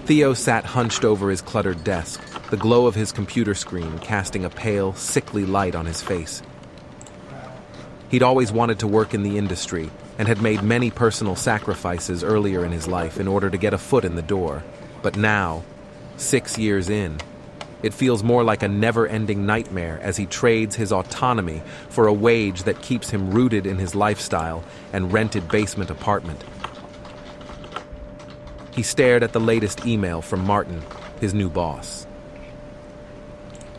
Theo sat hunched over his cluttered desk, the glow of his computer screen casting a pale, sickly light on his face. He'd always wanted to work in the industry and had made many personal sacrifices earlier in his life in order to get a foot in the door. But now, 6 years in, it feels more like a never-ending nightmare as he trades his autonomy for a wage that keeps him rooted in his lifestyle and rented basement apartment. He stared at the latest email from Martin, his new boss.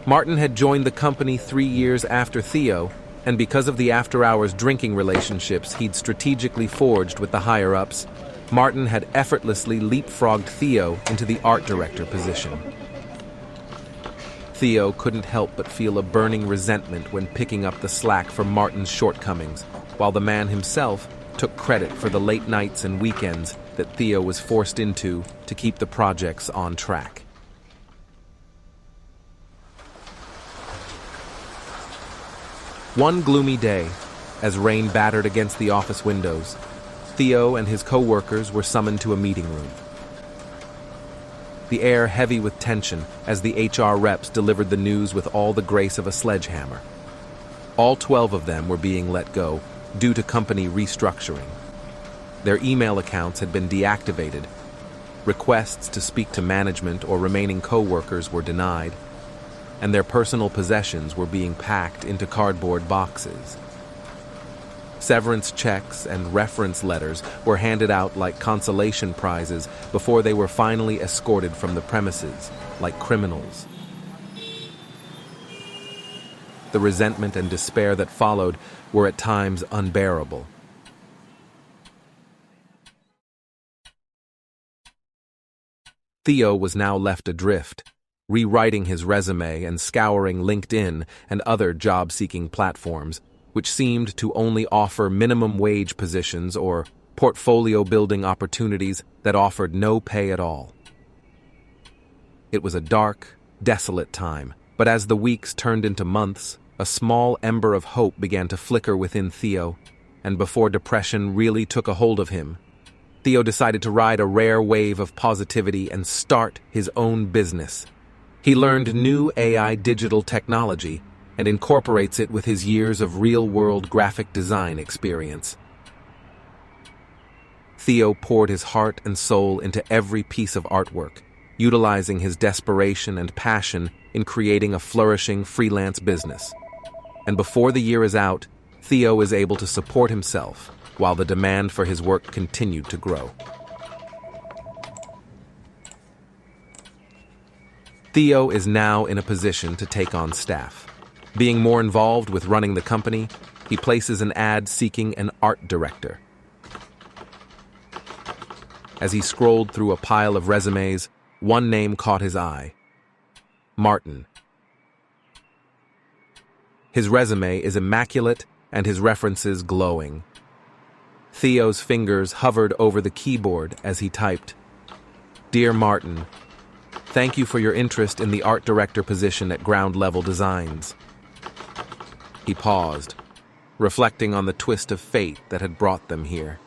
Martin had joined the company 3 years after Theo, and because of the after-hours drinking relationships he'd strategically forged with the higher-ups, Martin had effortlessly leapfrogged Theo into the art director position. Theo couldn't help but feel a burning resentment when picking up the slack for Martin's shortcomings, while the man himself took credit for the late nights and weekends that Theo was forced into to keep the projects on track. One gloomy day, as rain battered against the office windows, Theo and his co-workers were summoned to a meeting room. The air heavy with tension as the HR reps delivered the news with all the grace of a sledgehammer. All 12 of them were being let go due to company restructuring. Their email accounts had been deactivated. Requests to speak to management or remaining co-workers were denied, and their personal possessions were being packed into cardboard boxes. Severance checks and reference letters were handed out like consolation prizes before they were finally escorted from the premises, like criminals. The resentment and despair that followed were at times unbearable. Theo was now left adrift, rewriting his resume and scouring LinkedIn and other job-seeking platforms, which seemed to only offer minimum wage positions or portfolio-building opportunities that offered no pay at all. It was a dark, desolate time, but as the weeks turned into months, a small ember of hope began to flicker within Theo, and before depression really took a hold of him, Theo decided to ride a rare wave of positivity and start his own business. He learned new AI digital technology and incorporates it with his years of real-world graphic design experience. Theo poured his heart and soul into every piece of artwork, utilizing his desperation and passion in creating a flourishing freelance business. And before the year is out, Theo is able to support himself, while the demand for his work continued to grow. Theo is now in a position to take on staff. Being more involved with running the company, he places an ad seeking an art director. As he scrolled through a pile of resumes, one name caught his eye: Martin. His resume is immaculate and his references glowing. Theo's fingers hovered over the keyboard as he typed, "Dear Martin, thank you for your interest in the art director position at Ground Level Designs." He paused, reflecting on the twist of fate that had brought them here.